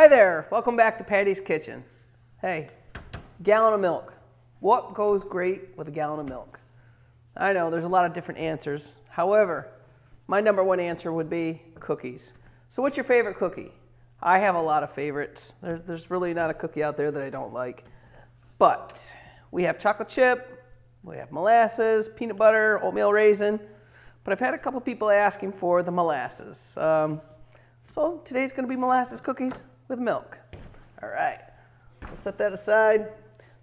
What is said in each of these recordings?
Hi there, welcome back to Patty's Kitchen. Hey, gallon of milk. What goes great with a gallon of milk? I know there's a lot of different answers. However, my number one answer would be cookies. So what's your favorite cookie? I have a lot of favorites. There's really not a cookie out there that I don't like. But we have chocolate chip, we have molasses, peanut butter, oatmeal raisin. But I've had a couple people asking for the molasses. So today's going to be molasses cookies with milk. All right, we'll set that aside.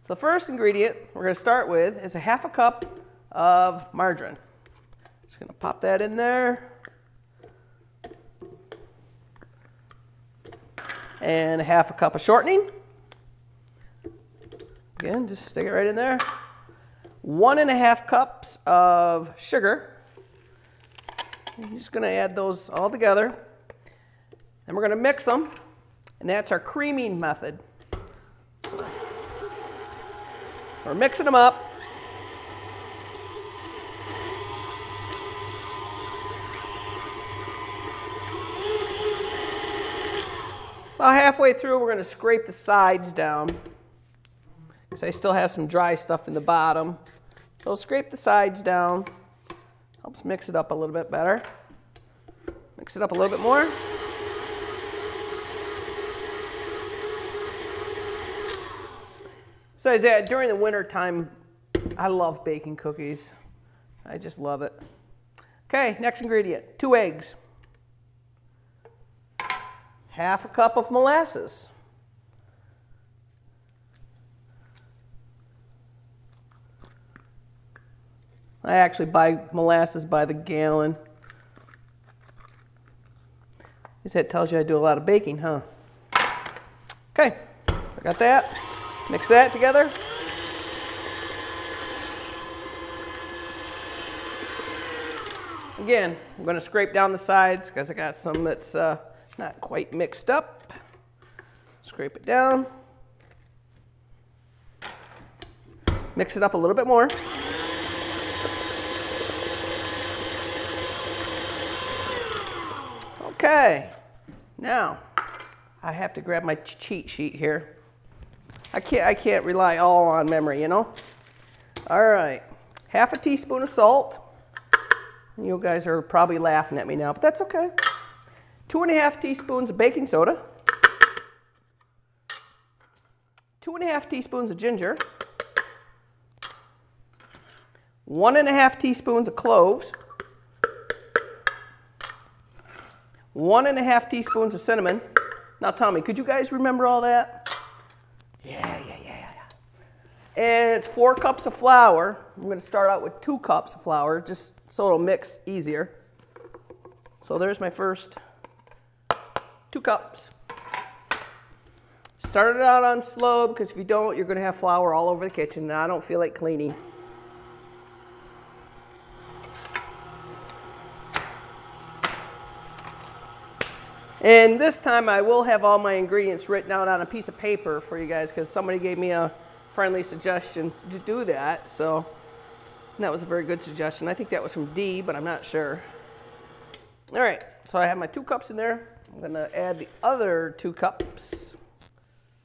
So the first ingredient we're going to start with is a half a cup of margarine. Just going to pop that in there. And a half a cup of shortening. Again, just stick it right in there. 1.5 cups of sugar. I'm just going to add those all together. And we're going to mix them. And that's our creaming method. We're mixing them up. About halfway through, we're going to scrape the sides down, because I still have some dry stuff in the bottom. So scrape the sides down. Helps mix it up a little bit better. Mix it up a little bit more. Besides that, during the winter time, I love baking cookies. I just love it. Okay, next ingredient, 2 eggs. Half a cup of molasses. I actually buy molasses by the gallon. Guess that tells you I do a lot of baking, huh? Okay, I got that. Mix that together. Again, I'm going to scrape down the sides because I got some that's not quite mixed up. Scrape it down. Mix it up a little bit more. Okay, now I have to grab my cheat sheet here. I can't rely all on memory, you know? All right, half a teaspoon of salt. You guys are probably laughing at me now, but that's okay. 2.5 teaspoons of baking soda. 2.5 teaspoons of ginger. 1.5 teaspoons of cloves. 1.5 teaspoons of cinnamon. Now tell me, could you guys remember all that? Yeah. And it's 4 cups of flour. I'm going to start out with 2 cups of flour, just so it'll mix easier. So there's my first 2 cups. Start it out on slow, because if you don't, you're going to have flour all over the kitchen, and I don't feel like cleaning. And this time I will have all my ingredients written out on a piece of paper for you guys, because somebody gave me a friendly suggestion to do that. So that was a very good suggestion. I think that was from D, but I'm not sure. All right, so I have my 2 cups in there. I'm going to add the other 2 cups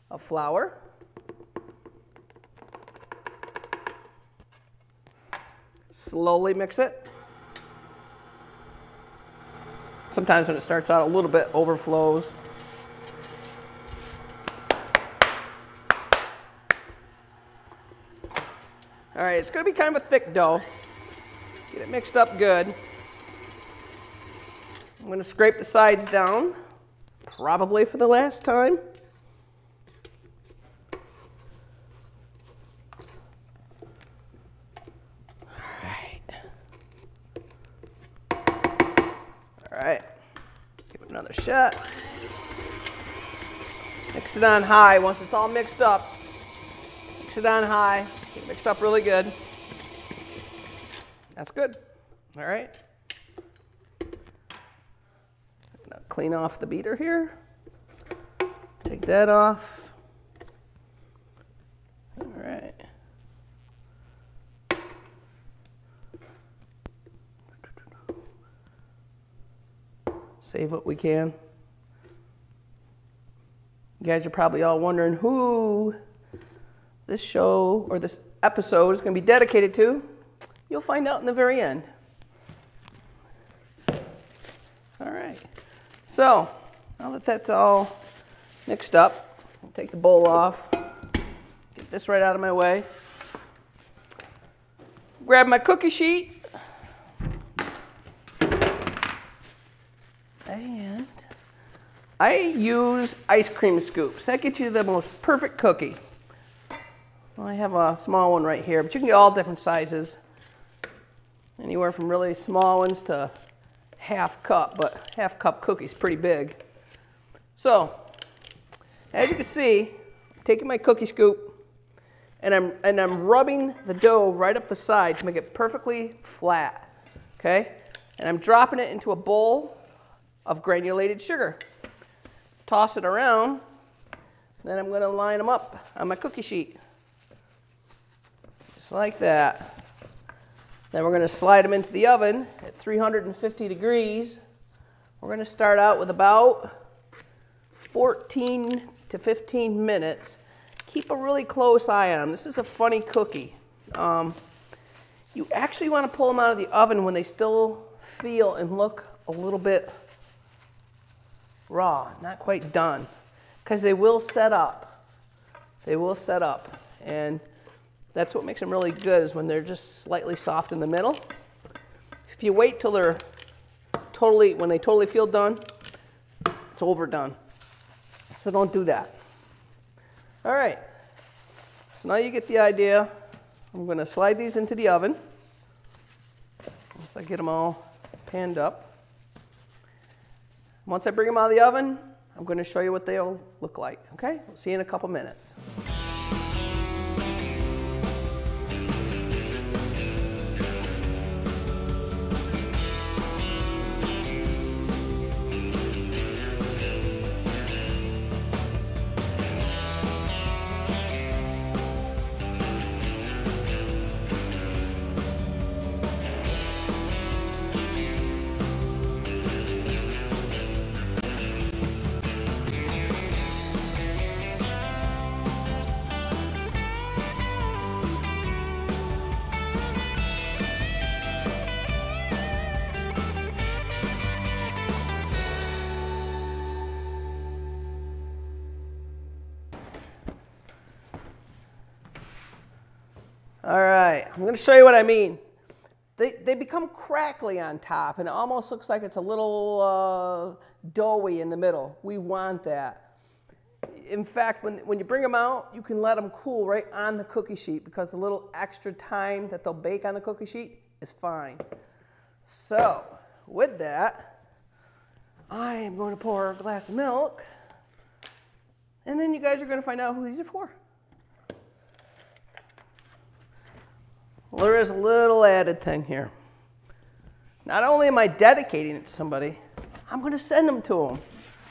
of flour. Slowly mix it. Sometimes when it starts out a little bit, overflows. All right, it's going to be kind of a thick dough. Get it mixed up good. I'm going to scrape the sides down, probably for the last time. All right, give it another shot. Mix it on high once it's all mixed up. Mix it on high. Get it mixed up really good. That's good. All right. Now clean off the beater here. Take that off. All right. Save what we can. You guys are probably all wondering who this show or this episode is going to be dedicated to. You'll find out in the very end. All right. So, now that that's all mixed up, I'll take the bowl off. Get this right out of my way. Grab my cookie sheet. And I use ice cream scoops. That gets you the most perfect cookie. Well, I have a small one right here, but you can get all different sizes. Anywhere from really small ones to half cup, but half cup cookie's pretty big. So, as you can see, I'm taking my cookie scoop and I'm rubbing the dough right up the side to make it perfectly flat, okay? And I'm dropping it into a bowl of granulated sugar. Toss it around, then I'm gonna line them up on my cookie sheet. Just like that. Then we're going to slide them into the oven at 350 degrees. We're going to start out with about 14 to 15 minutes. Keep a really close eye on them. This is a funny cookie. You actually want to pull them out of the oven when they still feel and look a little bit raw, not quite done, because they will set up. They will set up. And that's what makes them really good, is when they're just slightly soft in the middle. If you wait till they're when they totally feel done, it's overdone. So don't do that. All right, so now you get the idea. I'm going to slide these into the oven once I get them all panned up. Once I bring them out of the oven, I'm going to show you what they'll look like, okay? We'll see you in a couple minutes. All right, I'm going to show you what I mean. They become crackly on top, and it almost looks like it's a little doughy in the middle. We want that. In fact, when you bring them out, you can let them cool right on the cookie sheet, because the little extra time that they'll bake on the cookie sheet is fine. So, with that, I am going to pour a glass of milk, and then you guys are going to find out who these are for. Well, there is a little added thing here. Not only am I dedicating it to somebody, I'm going to send them to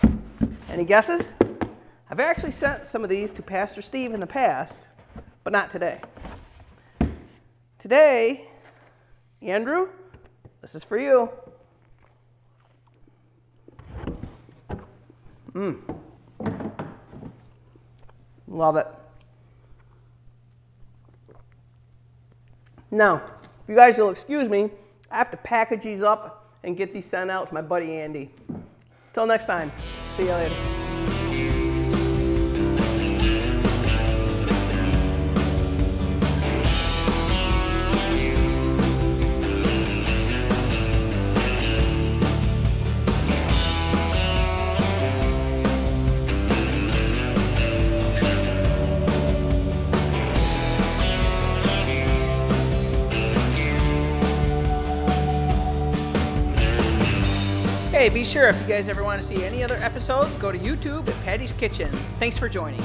them. Any guesses? I've actually sent some of these to Pastor Steve in the past, but not today. Today, Andrew, this is for you. Love it. Now, if you guys will excuse me, I have to package these up and get these sent out to my buddy Andy. Till next time, see you later. Hey, be sure if you guys ever want to see any other episodes, go to YouTube at Patty's Kitchen. Thanks for joining.